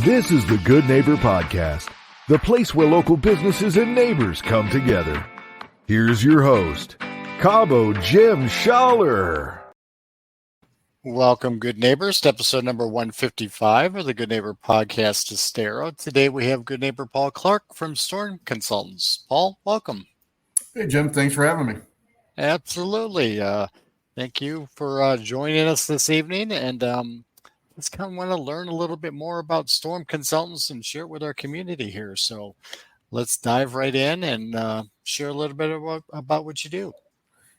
This is the Good Neighbor Podcast, the place where local businesses and neighbors come together. Here's your host, Cabo Jim Schaller. Welcome, good neighbors, to episode number 155 of the Good Neighbor Podcast Estero. Today we have good neighbor Paul Clark from Storm Consultants. Paul, welcome. Hey, Jim. Thanks for having me. Absolutely. Thank you for joining us this evening. And just kind of want to learn a little bit more about Storm Consultants and share it with our community here. So let's dive right in and share a little bit about what you do.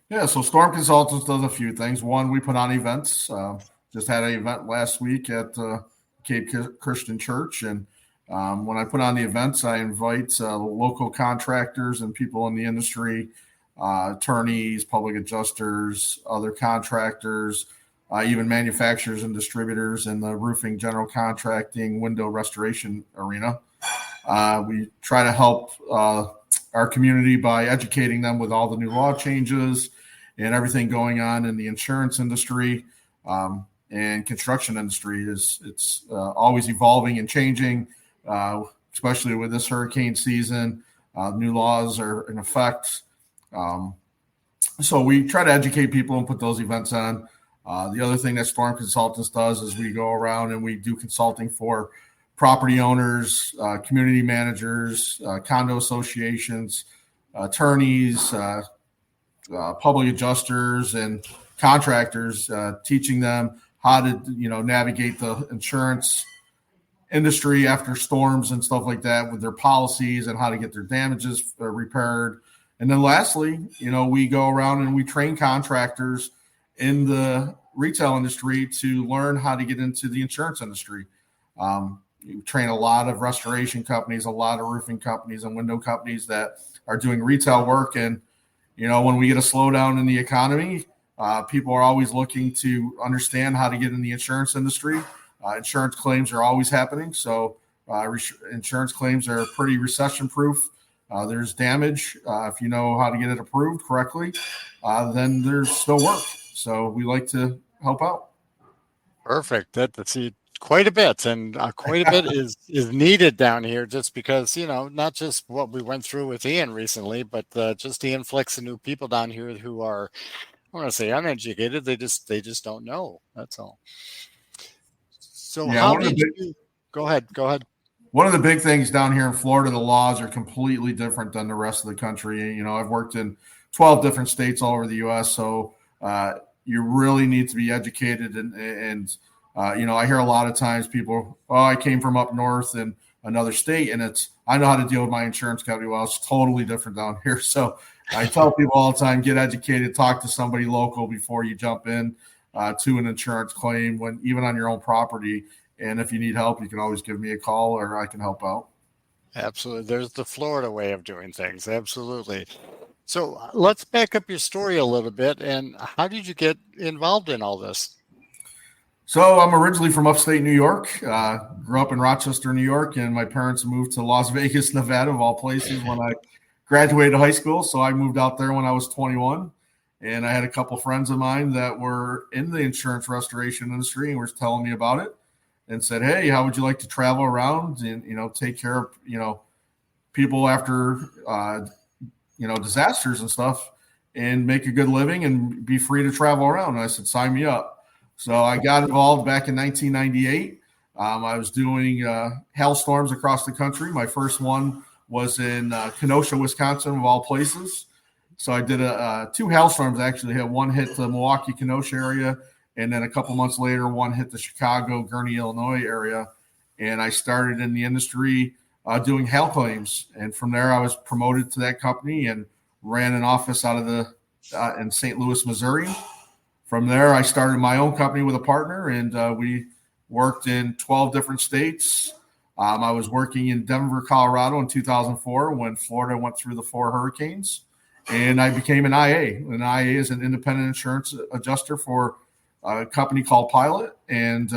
Yeah, so Storm Consultants does a few things. One, we put on events. Just had an event last week at Cape Christian Church. And when I put on the events, I invite local contractors and people in the industry, attorneys, public adjusters, other contractors, even manufacturers and distributors in the roofing, general contracting, window restoration arena. We try to help our community by educating them with all the new law changes and everything going on in the insurance industry and construction industry. It's always evolving and changing, especially with this hurricane season. New laws are in effect. So we try to educate people and put those events on. The other thing that Storm Consultants does is we go around and we do consulting for property owners, community managers, condo associations, attorneys, public adjusters, and contractors, teaching them how to, navigate the insurance industry after storms and stuff like that with their policies and how to get their damages repaired. And then lastly, we go around and we train contractors in the retail industry to learn how to get into the insurance industry. You train a lot of restoration companies, a lot of roofing companies and window companies that are doing retail work. And, when we get a slowdown in the economy, people are always looking to understand how to get in the insurance industry. Insurance claims are always happening. So insurance claims are pretty recession proof. There's damage. If you know how to get it approved correctly, then there's still work. So we like to help out. Perfect. That's quite a bit, and quite a bit is needed down here, just because not just what we went through with Ian recently, but just the influx of new people down here who are, I want to say, uneducated. They just don't know. That's all. So how did you go ahead? One of the big things down here in Florida, the laws are completely different than the rest of the country. I've worked in 12 different states all over the U.S., so you really need to be educated. And I hear a lot of times people, I came from up north in another state, and I know how to deal with my insurance company. Well, it's totally different down here. So I tell people all the time, get educated, talk to somebody local before you jump in to an insurance claim, even on your own property. And if you need help, you can always give me a call or I can help out. Absolutely. There's the Florida way of doing things. Absolutely. So let's back up your story a little bit. And how did you get involved in all this? So I'm originally from upstate New York, grew up in Rochester, New York, and my parents moved to Las Vegas, Nevada, of all places, when I graduated high school. So I moved out there when I was 21, and I had a couple friends of mine that were in the insurance restoration industry and were telling me about it and said, hey, how would you like to travel around and, take care of, people after, disasters and stuff and make a good living and be free to travel around? And I said, sign me up. So I got involved back in 1998. I was doing hailstorms across the country. My first one was in Kenosha, Wisconsin, of all places. So I did two hailstorms, actually. One hit the Milwaukee, Kenosha area, and then a couple months later, one hit the Chicago, Gurnee, Illinois area. And I started in the industry doing hail claims. And from there, I was promoted to that company and ran an office out of in St. Louis, Missouri. From there, I started my own company with a partner, and we worked in 12 different states. I was working in Denver, Colorado in 2004 when Florida went through the 4 hurricanes, and I became an IA. An IA is an independent insurance adjuster for a company called Pilot, and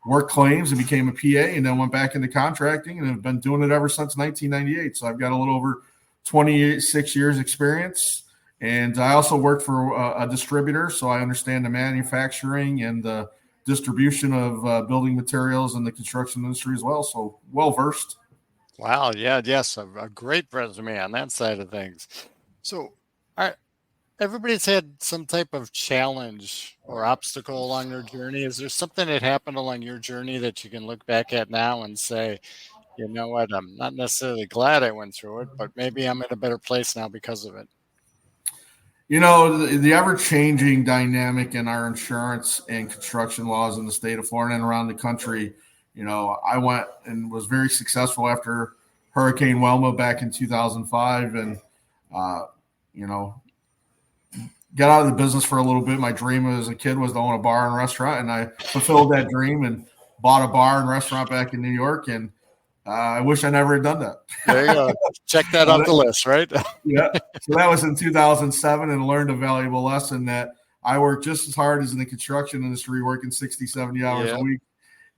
worked claims and became a PA, and then went back into contracting, and have been doing it ever since 1998. So I've got a little over 26 years experience. And I also worked for a distributor, so I understand the manufacturing and the distribution of building materials in the construction industry as well. So well versed. Wow. Yeah. Yes. A great resume on that side of things. So, I, everybody's had some type of challenge or obstacle along their journey. Is there something that happened along your journey that you can look back at now and say, you know what, I'm not necessarily glad I went through it, but maybe I'm in a better place now because of it? The ever-changing dynamic in our insurance and construction laws in the state of Florida and around the country. I went and was very successful after Hurricane Wilma back in 2005, and you know, got out of the business for a little bit. My dream as a kid was to own a bar and restaurant, and I fulfilled that dream and bought a bar and restaurant back in New York. And I wish I never had done that. There you go. Check that off the list, right? Yeah. So that was in 2007, and learned a valuable lesson that I worked just as hard as in the construction industry, working 60, 70 hours a week.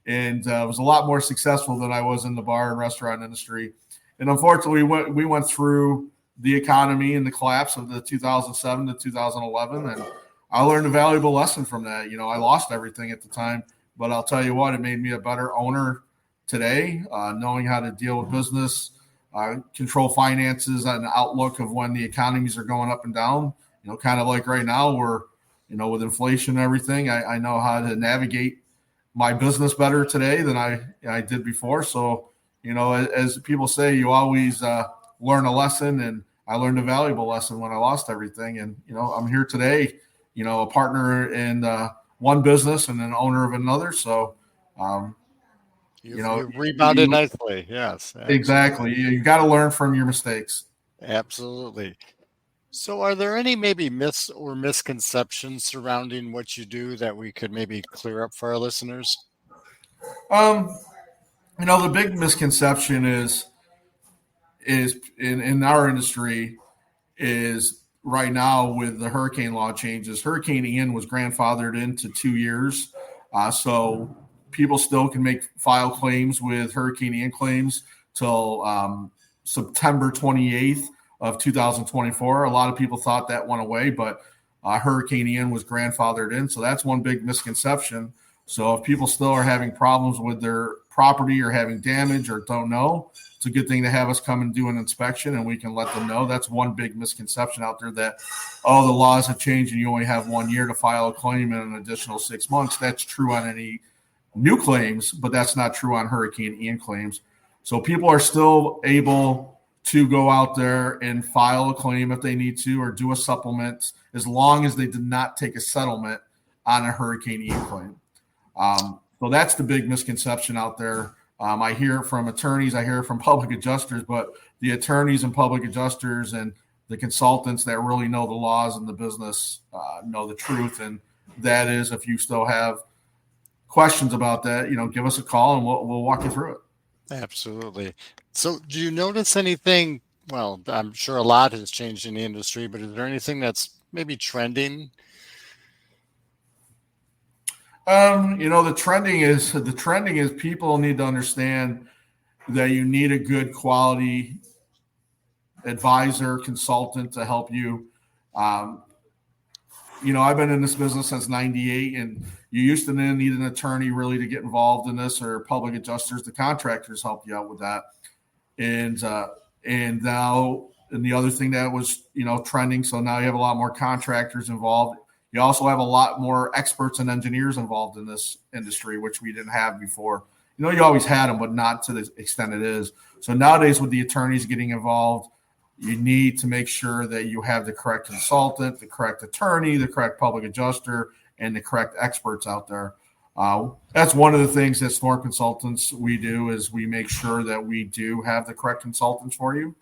And was a lot more successful than I was in the bar and restaurant industry. And unfortunately, we went through the economy and the collapse of the 2007 to 2011. And I learned a valuable lesson from that. I lost everything at the time, but I'll tell you what, it made me a better owner today, knowing how to deal with business, control finances, and outlook of when the economies are going up and down. Kind of like right now, we're, with inflation and everything, I know how to navigate my business better today than I did before. So, as people say, you always learn a lesson, and I learned a valuable lesson when I lost everything. And, I'm here today, a partner in one business and an owner of another. So, you've rebounded nicely. Yes, absolutely. Exactly. You got to learn from your mistakes. Absolutely. So are there any maybe myths or misconceptions surrounding what you do that we could maybe clear up for our listeners? The big misconception is in our industry is right now with the hurricane law changes. Hurricane Ian was grandfathered into 2 years. So people still can file claims with Hurricane Ian claims till September 28th of 2024. A lot of people thought that went away, but Hurricane Ian was grandfathered in. So that's one big misconception. So if people still are having problems with their property or having damage or don't know, it's a good thing to have us come and do an inspection, and we can let them know. That's one big misconception out there, that, the laws have changed and you only have 1 year to file a claim and an additional 6 months. That's true on any new claims, but that's not true on Hurricane Ian claims. So people are still able to go out there and file a claim if they need to, or do a supplement, as long as they did not take a settlement on a Hurricane Ian claim. So that's the big misconception out there. I hear it from attorneys, I hear it from public adjusters, but the attorneys and public adjusters and the consultants that really know the laws and the business know the truth. And that is, if you still have questions about that, give us a call and we'll walk you through it. Absolutely. So do you notice anything? Well, I'm sure a lot has changed in the industry, but is there anything that's maybe trending? The trending is people need to understand that you need a good quality advisor, consultant to help you. I've been in this business since 98, and you used to then need an attorney really to get involved in this, or public adjusters. The contractors help you out with that. And now, and the other thing that was, trending. So now you have a lot more contractors involved. You also have a lot more experts and engineers involved in this industry, which we didn't have before. You always had them, but not to the extent it is. So nowadays, with the attorneys getting involved, you need to make sure that you have the correct consultant, the correct attorney, the correct public adjuster, and the correct experts out there. That's one of the things that Storm Consultants we do, is we make sure that we do have the correct consultants for you.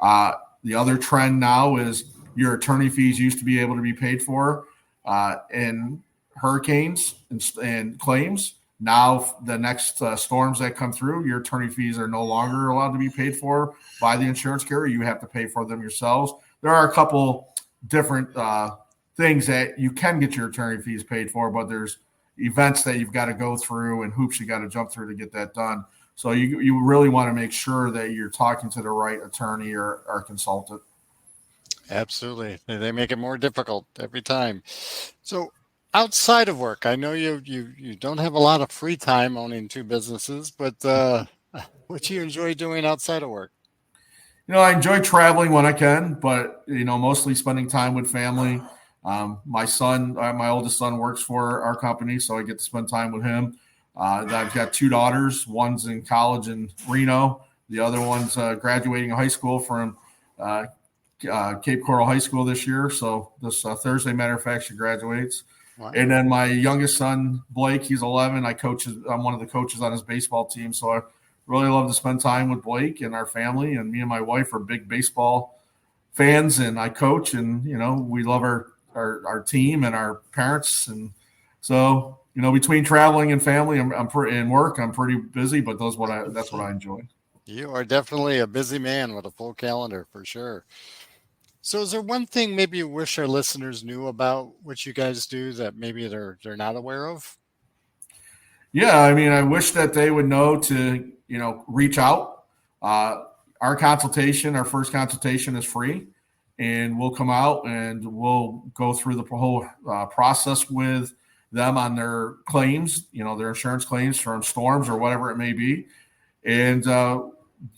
The other trend now is your attorney fees used to be able to be paid for in hurricanes and claims. Now, the next storms that come through, your attorney fees are no longer allowed to be paid for by the insurance carrier. You have to pay for them yourselves. There are a couple different things that you can get your attorney fees paid for, but there's events that you've got to go through and hoops you got to jump through to get that done. So you really want to make sure that you're talking to the right attorney or consultant. Absolutely. They make it more difficult every time. So outside of work, I know you don't have a lot of free time owning two businesses, but what do you enjoy doing outside of work? I enjoy traveling when I can, but mostly spending time with family. My son, my oldest son, works for our company, so I get to spend time with him. I've got two daughters. One's in college in Reno. The other one's graduating high school from Cape Coral High School this year. So this Thursday, matter of fact, she graduates. Wow. And then my youngest son, Blake, he's 11. I'm one of the coaches on his baseball team. So I really love to spend time with Blake and our family. And me and my wife are big baseball fans, and I coach. And we love our team and our parents. And so between traveling and family, and work, I'm pretty busy. But that's what I enjoy. You are definitely a busy man with a full calendar for sure. So is there one thing maybe you wish our listeners knew about what you guys do that maybe they're not aware of? Yeah, I wish that they would know to, reach out. Our first consultation is free, and we'll come out and we'll go through the whole process with them on their claims, their insurance claims from storms or whatever it may be, and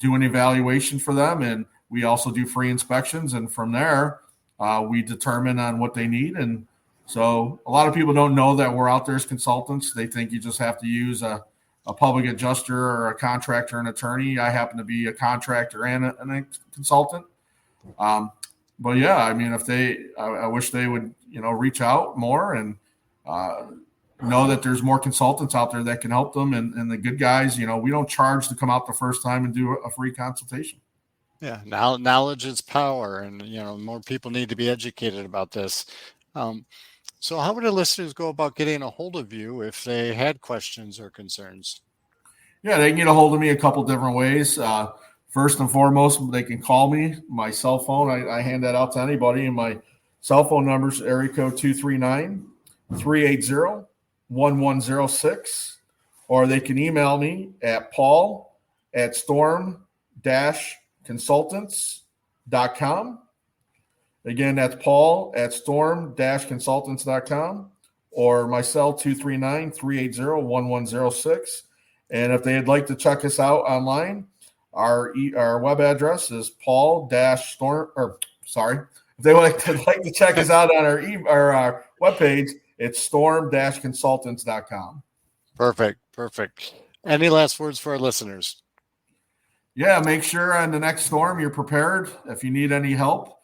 do an evaluation for them. And we also do free inspections, and from there, we determine on what they need. And so a lot of people don't know that we're out there as consultants. They think you just have to use a public adjuster or a contractor and attorney. I happen to be a contractor and a consultant. But yeah, I wish they would, reach out more and know that there's more consultants out there that can help them. And the good guys, we don't charge to come out the first time and do a free consultation. Yeah, now knowledge is power, and more people need to be educated about this. So how would our listeners go about getting a hold of you if they had questions or concerns? Yeah, they can get a hold of me a couple different ways. First and foremost, they can call me. My cell phone, I hand that out to anybody, and my cell phone number is area code 239-380-1106, or they can email me at paul@storm-consultants.com. Again, that's paul@storm-consultants.com, or my cell 239-380-1106. And if they'd like to check us out online, our web address is paul-storm. If they would like to check us out on our webpage, it's storm-consultants.com. Perfect. Any last words for our listeners? Yeah, make sure on the next storm you're prepared. If you need any help,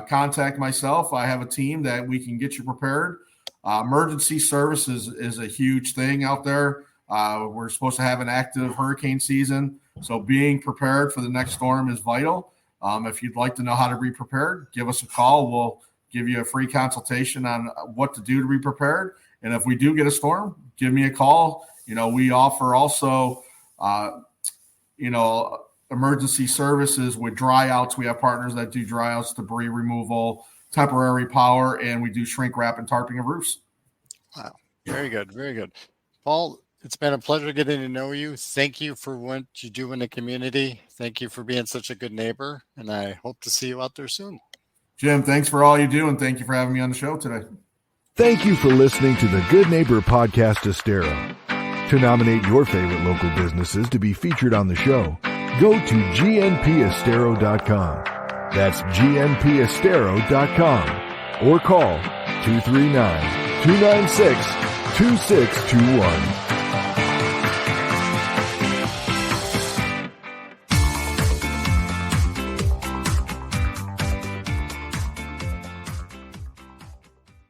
contact myself. I have a team that we can get you prepared. Emergency services is a huge thing out there. We're supposed to have an active hurricane season, so being prepared for the next storm is vital. If you'd like to know how to be prepared, give us a call. We'll give you a free consultation on what to do to be prepared. And if we do get a storm, give me a call. We offer also, emergency services with dry outs. We have partners that do dry outs, debris removal, temporary power, and we do shrink wrap and tarping of roofs. Wow. Very good. Paul, it's been a pleasure getting to know you. Thank you for what you do in the community. Thank you for being such a good neighbor, and I hope to see you out there soon. Jim, thanks for all you do, and thank you for having me on the show today. Thank you for listening to the Good Neighbor Podcast Estero. To nominate your favorite local businesses to be featured on the show, go to gnpestero.com. That's gnpestero.com, or call 239-296-2621.